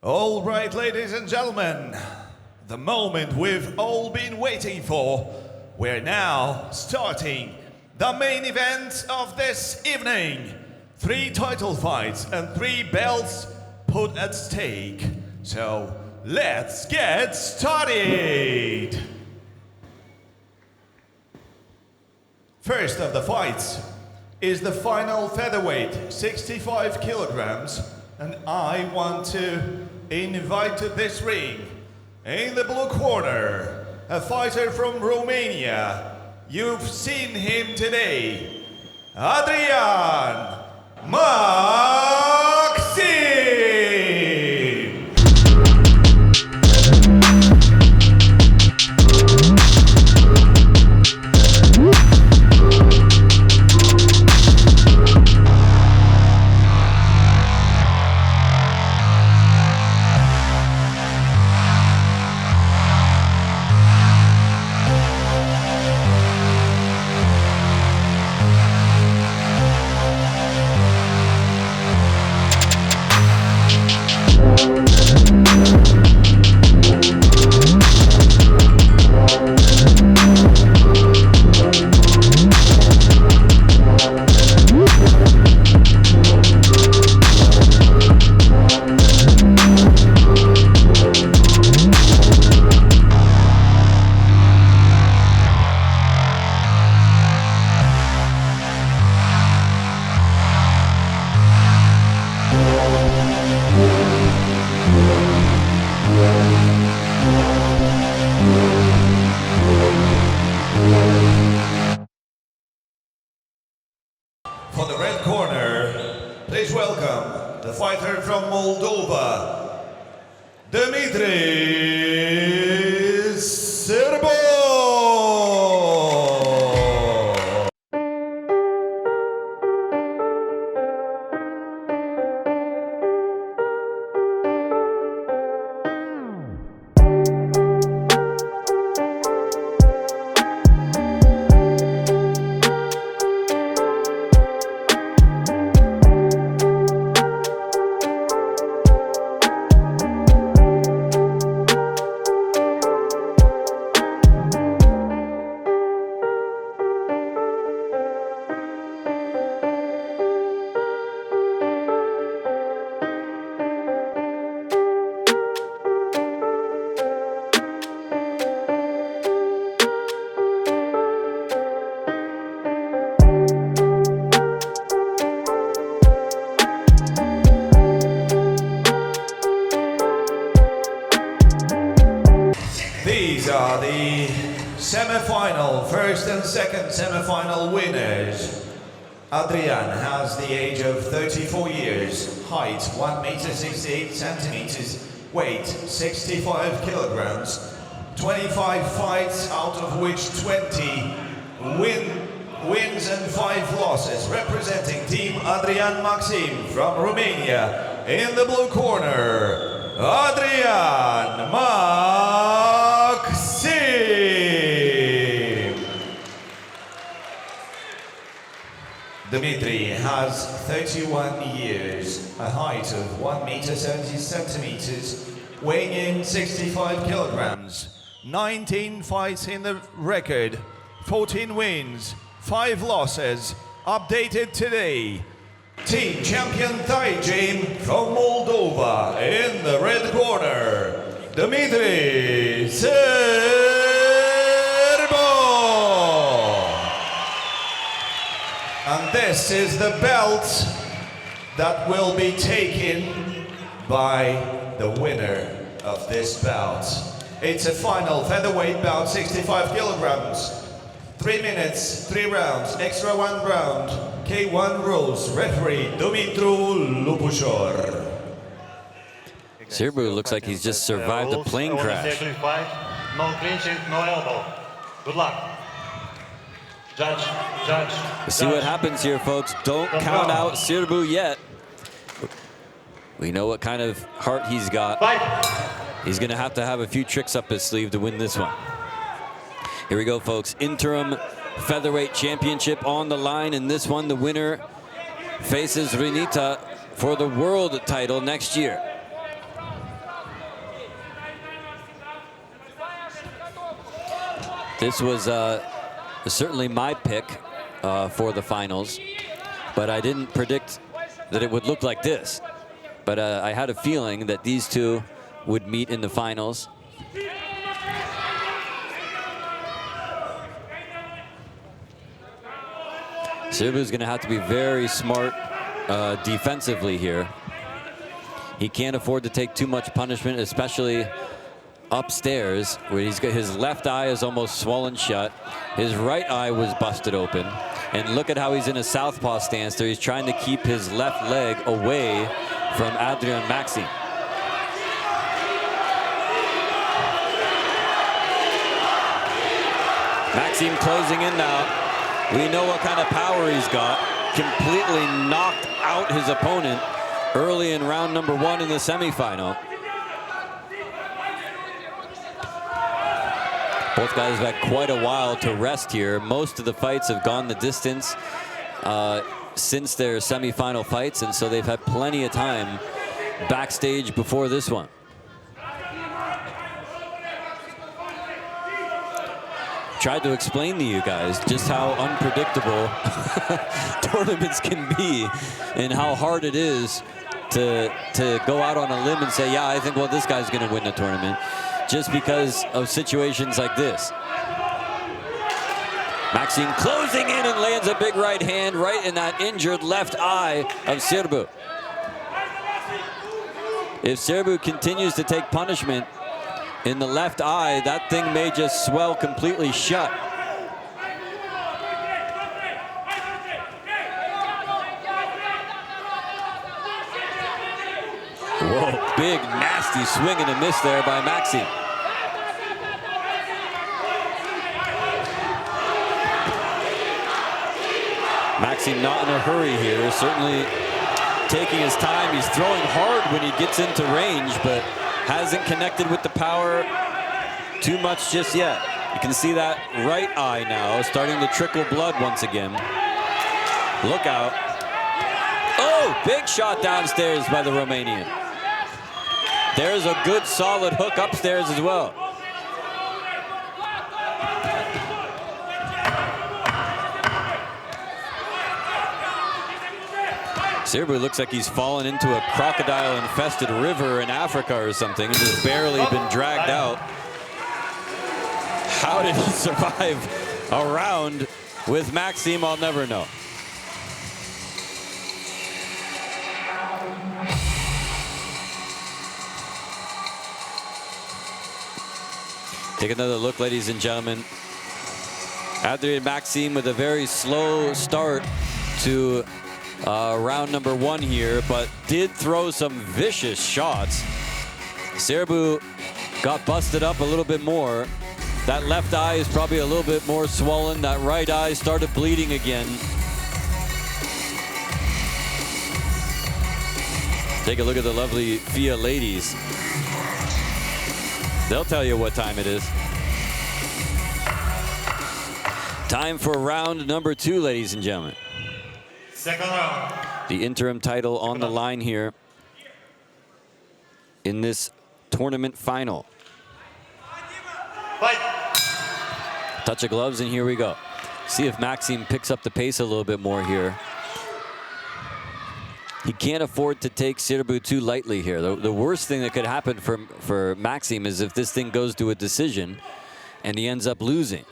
All right, ladies and gentlemen, the moment we've all been waiting for. We're now starting the main event of this evening. 3 title fights and 3 belts put at stake. So let's get started. First of the fights is the final featherweight, 65 kilograms. And I want to invite to this ring, in the blue corner, a fighter from Romania. You've seen him today, Adrian Maxim! For the red corner, please welcome the fighter from Moldova, Dmitrii Sirbu! These are the semi-final, first and second semi-final winners. Adrian has the age of 34 years, height 1 meter 68 centimeters, weight 65 kilograms, 25 fights out of which 20 wins and 5 losses, representing team Adrian Maxim from Romania. In the blue corner, Adrian Maxim. Dmitrii has 31 years, a height of 1 meter 70 centimeters, weighing in 65 kilograms, 19 fights in the record, 14 wins, 5 losses, updated today. Team champion Thai gym from Moldova. In the red corner, Dmitrii Sirbu. And this is the belt that will be taken by the winner of this bout. It's a final featherweight bout, 65 kilograms. 3 minutes, 3 rounds, extra 1 round. K1 rules. Referee Dmitrii Sirbu. Sirbu looks like he's just survived a plane crash. No clinching, no elbow. Good luck. Judge. We'll see what happens here, folks. Don't count out Sirbu yet. We know what kind of heart he's got. He's going to have a few tricks up his sleeve to win this one. Here we go, folks. Interim featherweight championship on the line. In this one, the winner faces Renita for the world title next year. This was certainly my pick for the finals, but I didn't predict that it would look like this. But I had a feeling that these two would meet in the finals. Sirbu's going to have to be very smart defensively here. He can't afford to take too much punishment, especially upstairs, where he's got his left eye is almost swollen shut. His right eye was busted open. And look at how he's in a southpaw stance there. He's trying to keep his left leg away from Adrian Maxim. Maxim closing in now. We know what kind of power he's got. Completely knocked out his opponent early in round number 1 in the semifinal. Both guys have had quite a while to rest here. Most of the fights have gone the distance since their semifinal fights, and so they've had plenty of time backstage before this one. Tried to explain to you guys just how unpredictable tournaments can be and how hard it is to go out on a limb and say, yeah, I think, well, this guy's going to win the tournament, just because of situations like this. Maxim closing in and lands a big right hand right in that injured left eye of Sirbu. If Sirbu continues to take punishment in the left eye, that thing may just swell completely shut. Whoa, big nasty swing and a miss there by Maxim. Maxim not in a hurry here, certainly taking his time. He's throwing hard when he gets into range, but hasn't connected with the power too much just yet. You can see that right eye now starting to trickle blood once again. Look out. Oh, big shot downstairs by the Romanian. There's a good solid hook upstairs as well. Sirbu looks like he's fallen into a crocodile-infested river in Africa or something and just barely been dragged out. How did he survive a round with Maxim? I'll never know. Take another look, ladies and gentlemen. Adrian Maxim with a very slow start to round number 1 here, but did throw some vicious shots. Sirbu got busted up a little bit more. That left eye is probably a little bit more swollen. That right eye started bleeding again. Take a look at the lovely FEA ladies. They'll tell you what time it is. Time for round number 2, ladies and gentlemen. Second round. The interim title on the line here in this tournament final. Fight. Touch of gloves, and here we go. See if Maxim picks up the pace a little bit more here. He can't afford to take Sirbu too lightly here. The worst thing that could happen for Maxim is if this thing goes to a decision and he ends up losing.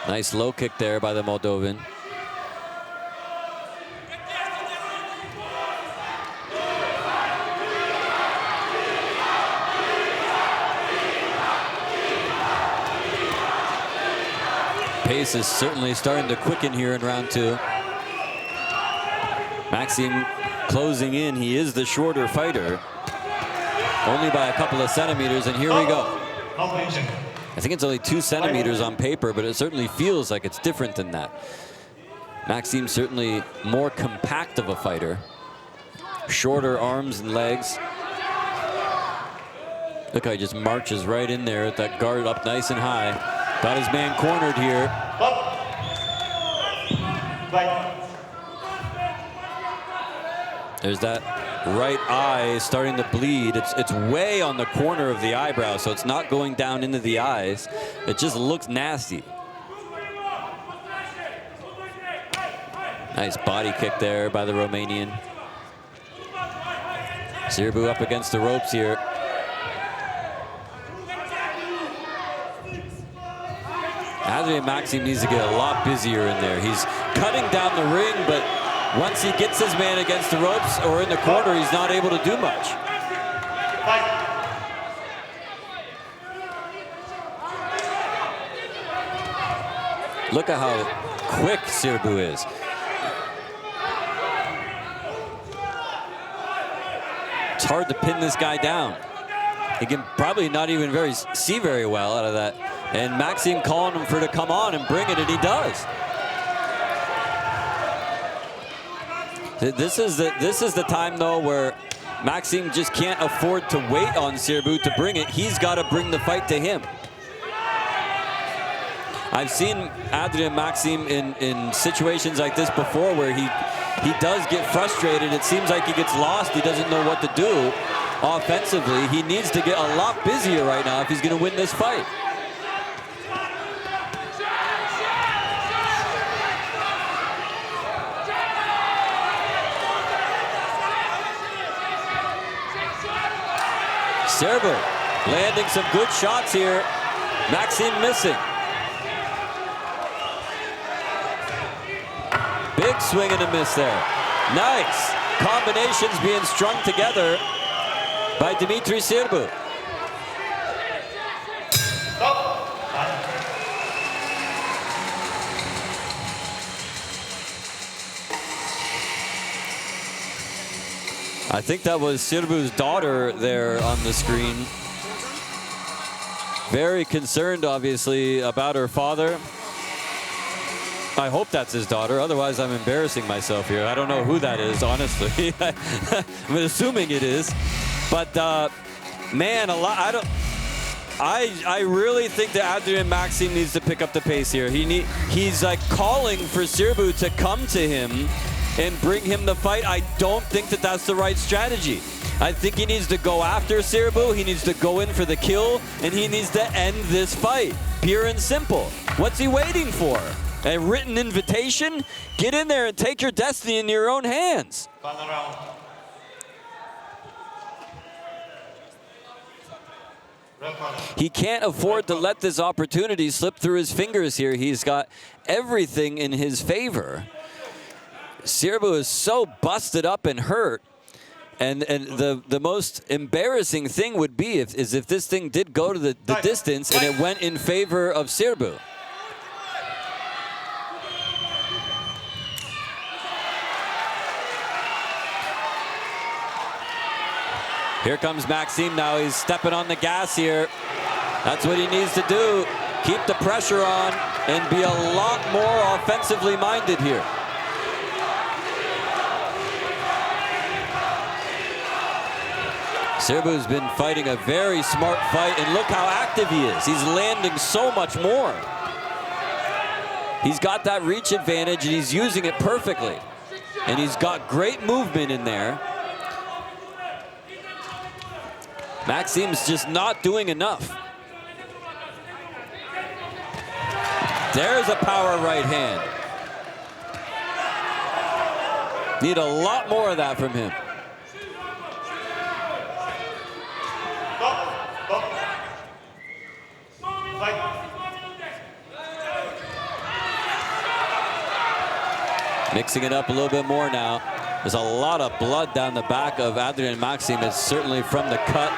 Nice low kick there by the Moldovan. Pace is certainly starting to quicken here in round 2. Maxim closing in. He is the shorter fighter, only by a couple of centimeters, and here we go. I think it's only 2 centimeters on paper, but it certainly feels like it's different than that. Maxim certainly more compact of a fighter. Shorter arms and legs. Look how he just marches right in there with that guard up nice and high. Got his man cornered here. There's that right eye is starting to bleed. It's way on the corner of the eyebrow, so it's not going down into the eyes. It just looks nasty. Nice body kick there by the Romanian. Sirbu up against the ropes here. Adrian Maxim needs to get a lot busier in there. He's cutting down the ring, but once he gets his man against the ropes or in the corner, he's not able to do much. Look at how quick Sirbu is. It's hard to pin this guy down. He can probably not even see very well out of that. And Maxim calling him for to come on and bring it, and he does. This is the time though where Maxim just can't afford to wait on Sirbu to bring it. He's got to bring the fight to him. I've seen Adrian Maxim in situations like this before where he does get frustrated. It seems like he gets lost. He doesn't know what to do offensively. He needs to get a lot busier right now if he's going to win this fight. Sirbu landing some good shots here. Maxim missing. Big swing and a miss there. Nice combinations being strung together by Dmitrii Sirbu. I think that was Sirbu's daughter there on the screen. Very concerned, obviously, about her father. I hope that's his daughter, otherwise I'm embarrassing myself here. I don't know who that is, honestly. I'm assuming it is. But man, I really think that Adrian Maxim needs to pick up the pace here. He's like calling for Sirbu to come to him and bring him the fight. I don't think that that's the right strategy. I think he needs to go after Sirbu. He needs to go in for the kill, and he needs to end this fight. Pure and simple. What's he waiting for? A written invitation? Get in there and take your destiny in your own hands. Final round. He can't afford to let this opportunity slip through his fingers here. He's got everything in his favor. Sirbu is so busted up and hurt. And the most embarrassing thing would be if this thing did go to the distance and it went in favor of Sirbu. Here comes Maxim now. He's stepping on the gas here. That's what he needs to do. Keep the pressure on and be a lot more offensively minded here. Sirbu's been fighting a very smart fight, and look how active he is. He's landing so much more. He's got that reach advantage, and he's using it perfectly. And he's got great movement in there. Maxim's just not doing enough. There's a power right hand. Need a lot more of that from him. Mixing it up a little bit more now. There's a lot of blood down the back of Adrian Maxim. It's certainly from the cut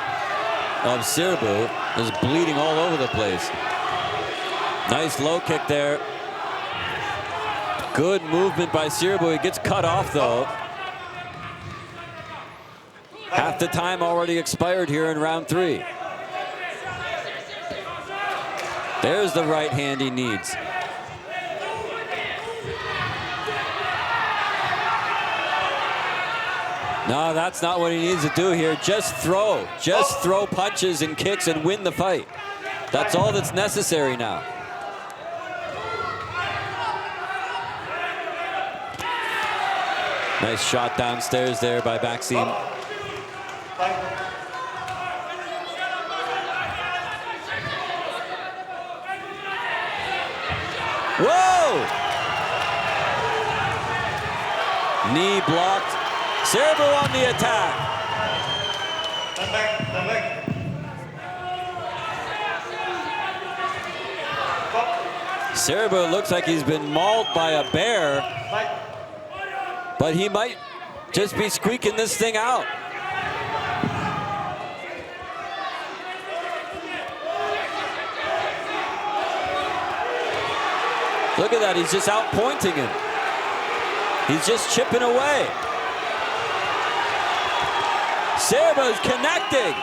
of Sirbu. Is bleeding all over the place. Nice low kick there. Good movement by Sirbu. He gets cut off though. Half the time already expired here in round 3. There's the right hand he needs. No, that's not what he needs to do here. Just throw punches and kicks and win the fight. That's all that's necessary now. Nice shot downstairs there by Maxim. Whoa! Knee blocked. Sirbu on the attack. Stand back, stand back. Sirbu looks like he's been mauled by a bear, but he might just be squeaking this thing out. Look at that, he's just out pointing him. He's just chipping away. Sirbu's connecting.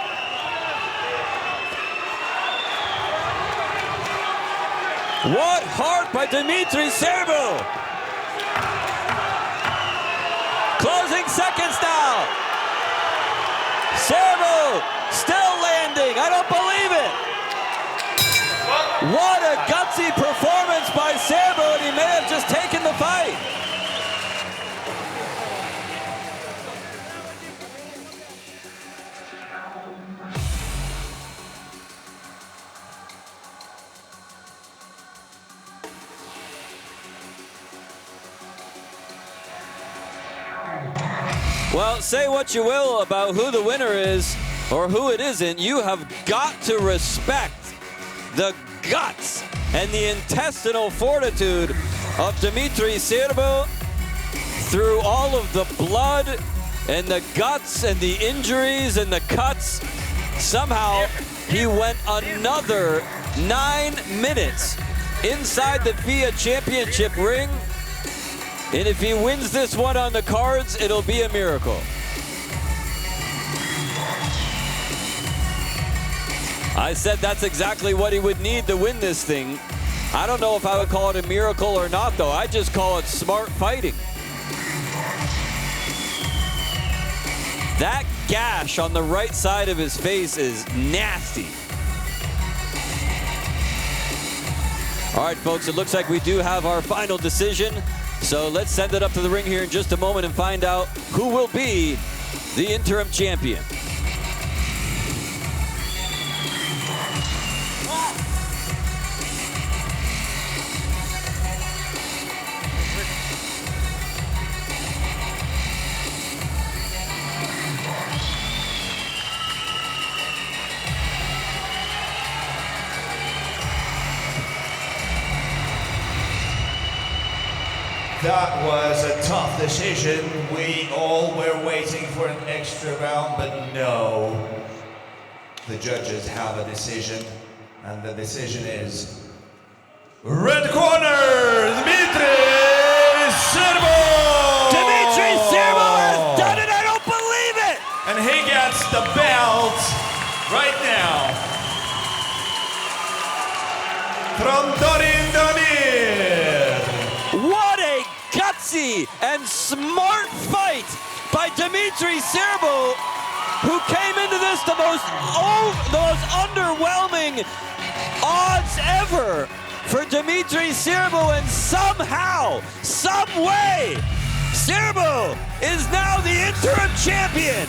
What heart by Dmitrii Sirbu. Closing seconds now. Sirbu still landing. I don't believe it. What a gutsy performance by Sirbu, and he may have just taken the fight. Well, say what you will about who the winner is or who it isn't, you have got to respect the guts and the intestinal fortitude of Dmitrii Sirbu through all of the blood and the guts and the injuries and the cuts. Somehow he went another 9 minutes inside the FEA Championship ring. And if he wins this one on the cards, it'll be a miracle. I said that's exactly what he would need to win this thing. I don't know if I would call it a miracle or not, though. I just call it smart fighting. That gash on the right side of his face is nasty. All right, folks, it looks like we do have our final decision. So let's send it up to the ring here in just a moment and find out who will be the interim champion. That was a tough decision. We all were waiting for an extra round, but no. The judges have a decision, and the decision is red corner, Dmitrii Sirbu! Dmitrii Sirbu has done it! I don't believe it! And he gets the belt right now from Dorin Donir. What a gutsy and smart fight by Dmitrii Sirbu, who came into this the most underwhelming odds ever for Dmitrii Sirbu, and somehow, some way, Sirbu is now the interim champion.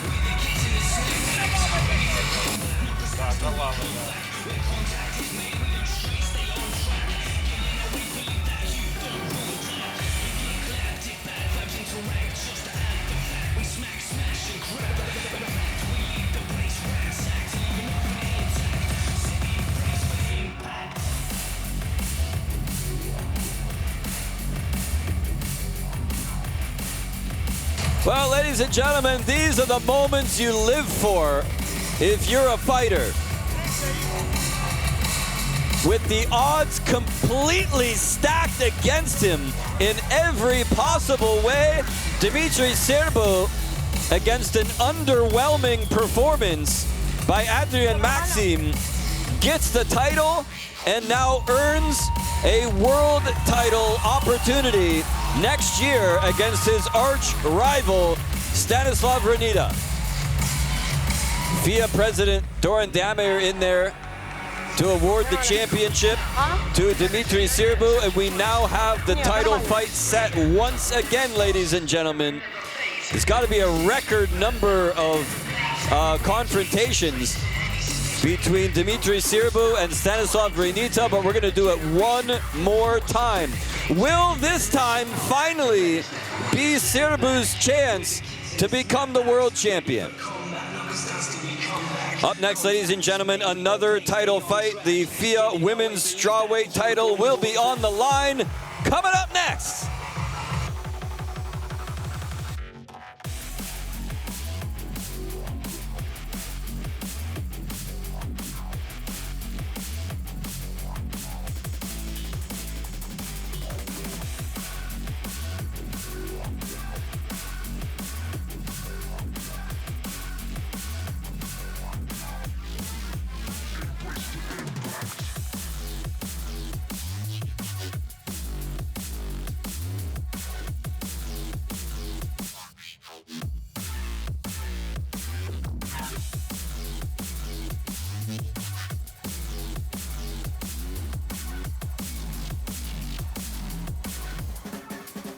Well, ladies and gentlemen, these are the moments you live for if you're a fighter. With the odds completely stacked against him in every possible way, Dmitrii Sirbu, against an underwhelming performance by Adrian Maxim, gets the title and now earns a world title opportunity next year against his arch rival, Stanislav Ranita. FEA President Dorin Donir in there to award the championship to Dmitrii Sirbu, and we now have the title fight set once again, ladies and gentlemen. There's got to be a record number of confrontations between Dmitrii Sirbu and Stanislav Vrynita, but we're going to do it one more time. Will this time finally be Sirbu's chance to become the world champion? Up next, ladies and gentlemen, another title fight. The FEA women's strawweight title will be on the line. Coming up next.